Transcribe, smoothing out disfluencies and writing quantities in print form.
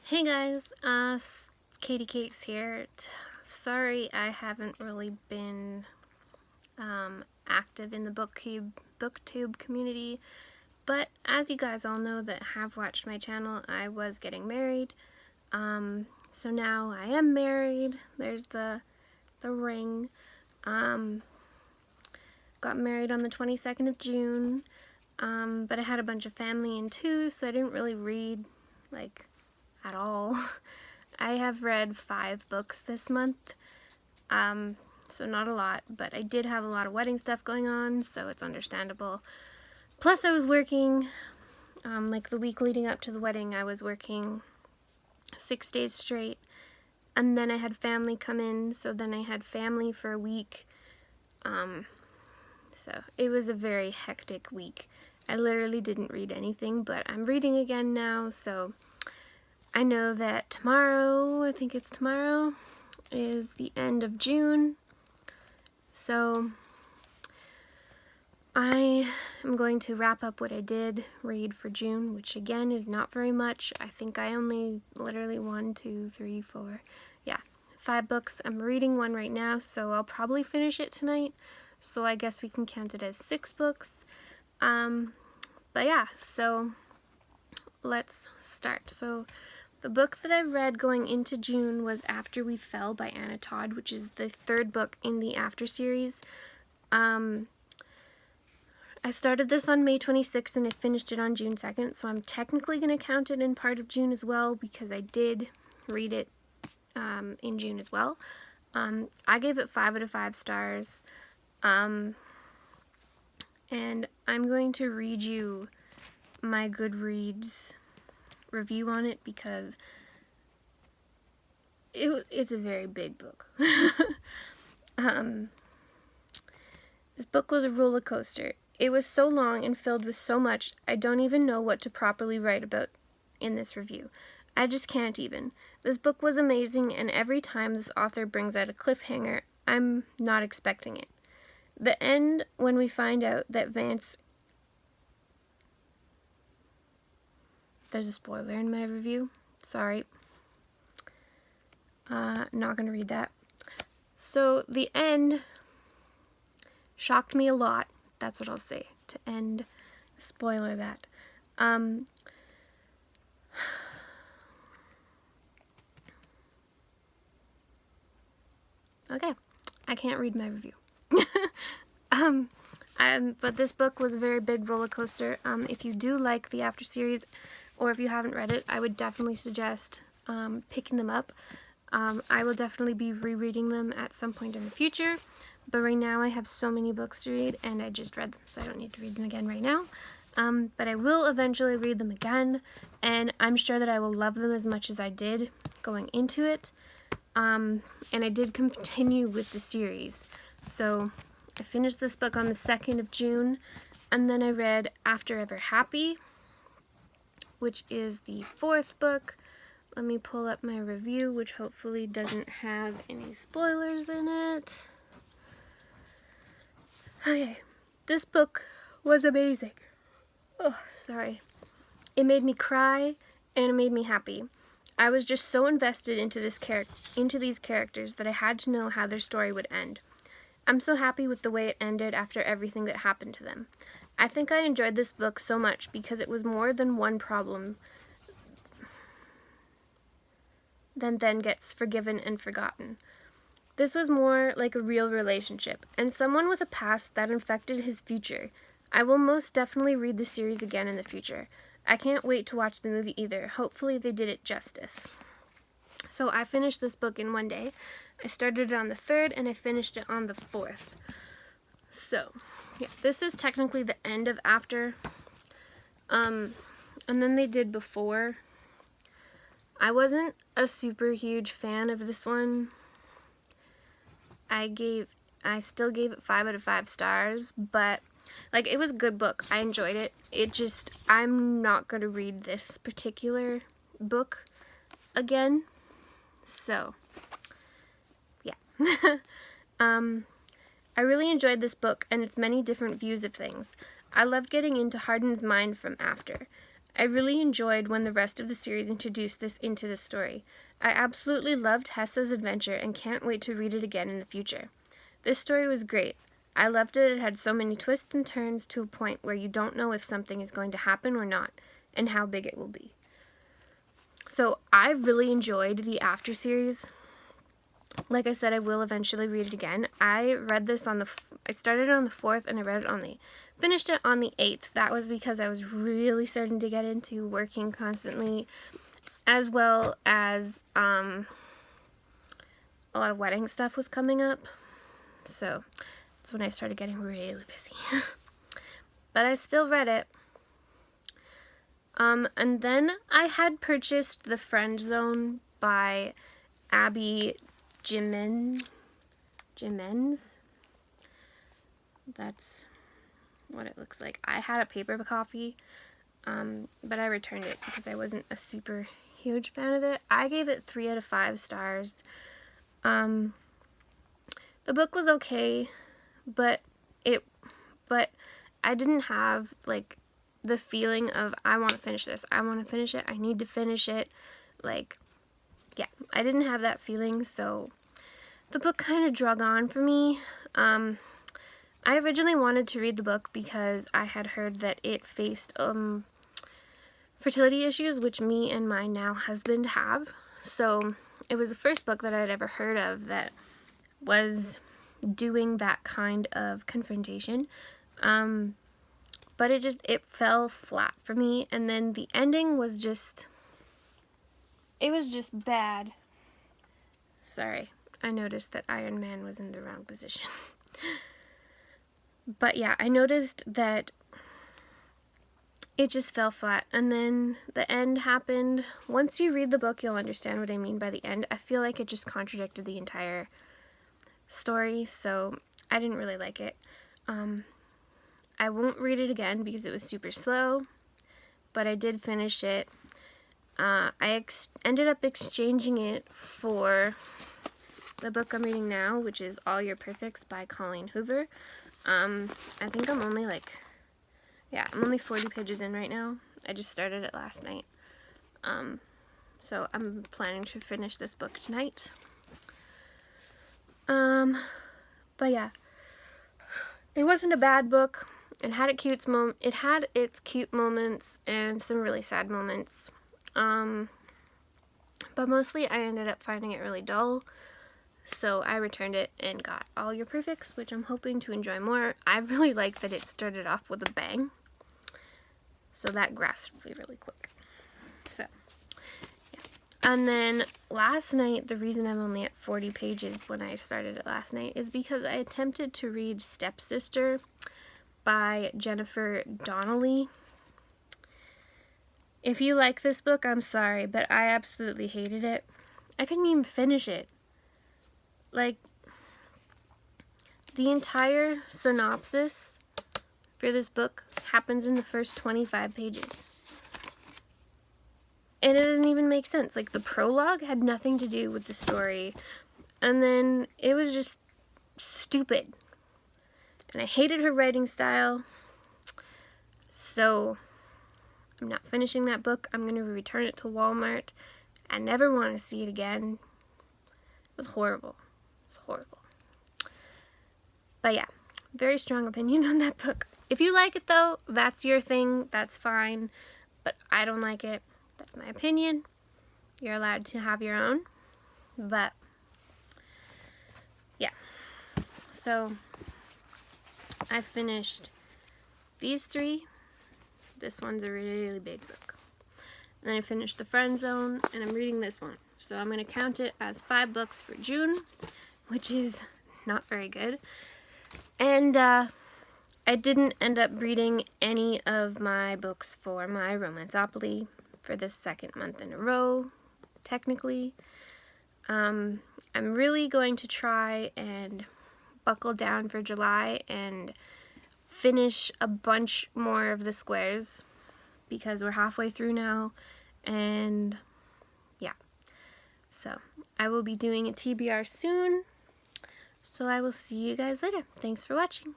Hey guys, Katie Cakes here. Sorry I haven't really been active in the booktube community, but as you guys all know that have watched my channel, I was getting married. So now I am married. There's the ring. Got married on the 22nd of June, but I had a bunch of family in too, so I didn't really read at all. I have read 5 books this month, so not a lot, but I did have a lot of wedding stuff going on, so it's understandable. Plus I was working, like the week leading up to the wedding, I was working 6 days straight, and then I had family come in, so then I had family for a week, so it was a very hectic week. I literally didn't read anything, but I'm reading again now, so I know that tomorrow, I think it's tomorrow, is the end of June, so I am going to wrap up what I did read for June, which again is not very much. I think I only literally 5 books. I'm reading one right now, so I'll probably finish it tonight, so I guess we can count it as 6 books. But yeah, so let's start. So the book that I read going into June was After We Fell by Anna Todd, which is the 3rd book in the After series. I started this on May 26th and I finished it on June 2nd, so I'm technically going to count it in part of June as well because I did read it in June as well. I gave it 5 out of 5 stars, and I'm going to read you my Goodreads review on it because it's a very big book. This book was a roller coaster. It was so long and filled with so much, I don't even know what to properly write about in this review. I just can't even. This book was amazing, and every time this author brings out a cliffhanger, I'm not expecting it. The end, when we find out that Vance... There's a spoiler in my review. Sorry. Not going to read that. So, the end shocked me a lot. That's what I'll say. To end, spoiler that. Okay. I can't read my review. But this book was a very big roller coaster. If you do like the After series, or if you haven't read it, I would definitely suggest picking them up. I will definitely be rereading them at some point in the future, but right now I have so many books to read, and I just read them, so I don't need to read them again right now. But I will eventually read them again, and I'm sure that I will love them as much as I did going into it. And I did continue with the series. So I finished this book on the 2nd of June, and then I read After Ever Happy, which is the 4th book. Let me pull up my review, which hopefully doesn't have any spoilers in it. Okay, this book was amazing. Oh, sorry. It made me cry, and it made me happy. I was just so invested into these characters that I had to know how their story would end. I'm so happy with the way it ended after everything that happened to them. I think I enjoyed this book so much because it was more than one problem that then gets forgiven and forgotten. This was more like a real relationship, and someone with a past that infected his future. I will most definitely read the series again in the future. I can't wait to watch the movie either. Hopefully they did it justice. So I finished this book in one day. I started it on the 3rd and I finished it on the 4th. So, yeah, this is technically the end of After. And then they did Before. I wasn't a super huge fan of this one. I still gave it 5 out of 5 stars, but it was a good book. I enjoyed it. I'm not going to read this particular book again. So, yeah. I really enjoyed this book and its many different views of things. I loved getting into Hardin's mind from After. I really enjoyed when the rest of the series introduced this into the story. I absolutely loved Hessa's adventure and can't wait to read it again in the future. This story was great. I loved it. It had so many twists and turns to a point where you don't know if something is going to happen or not, and how big it will be. So I really enjoyed the After series. Like I said, I will eventually read it again. I read this I started it on the 4th and I read it finished it on the 8th. That was because I was really starting to get into working constantly, as well as a lot of wedding stuff was coming up. So that's when I started getting really busy. But I still read it. And then I had purchased The Friendzone by Abby Jimenez. That's what it looks like. I had a paper copy, but I returned it because I wasn't a super huge fan of it. I gave it 3 out of 5 stars. The book was okay, but I didn't have like the feeling of I want to finish this. I want to finish it. I need to finish it. Like, yeah, I didn't have that feeling, so the book kind of drug on for me. I originally wanted to read the book because I had heard that it faced fertility issues, which me and my now husband have. So it was the first book that I'd ever heard of that was doing that kind of confrontation. But it fell flat for me, and then the ending was just bad. Sorry, I noticed that Iron Man was in the wrong position. But yeah, I noticed that it just fell flat, and then the end happened. Once you read the book, you'll understand what I mean by the end. I feel like it just contradicted the entire story, so I didn't really like it. I won't read it again because it was super slow, but I did finish it. I ended up exchanging it for the book I'm reading now, which is All Your Perfects by Colleen Hoover. I think I'm only I'm only 40 pages in right now. I just started it last night. So I'm planning to finish this book tonight. But yeah, it wasn't a bad book. It had its cute moments and some really sad moments. But mostly I ended up finding it really dull. So I returned it and got All Your Perfects, which I'm hoping to enjoy more. I really like that it started off with a bang. So that grasped me really quick. So, yeah. And then last night, the reason I'm only at 40 pages when I started it last night is because I attempted to read Stepsister by Jennifer Donnelly. If you like this book, I'm sorry, but I absolutely hated it. I couldn't even finish it. Like, the entire synopsis for this book happens in the first 25 pages. And it doesn't even make sense. Like, the prologue had nothing to do with the story. And then it was just stupid. And I hated her writing style. So I'm not finishing that book. I'm going to return it to Walmart. I never want to see it again. It was horrible. Horrible. But yeah, very strong opinion on that book. If you like it though, that's your thing, that's fine. But I don't like it. That's my opinion. You're allowed to have your own. But yeah. So I finished these 3. This one's a really big book. And then I finished The Friendzone, and I'm reading this one. So I'm going to count it as 5 books for June, which is not very good. And I didn't end up reading any of my books for my Romanceopoly for the 2nd month in a row, technically. I'm really going to try and buckle down for July and finish a bunch more of the squares because we're halfway through now, and yeah. So I will be doing a TBR soon. So I will see you guys later. Thanks for watching.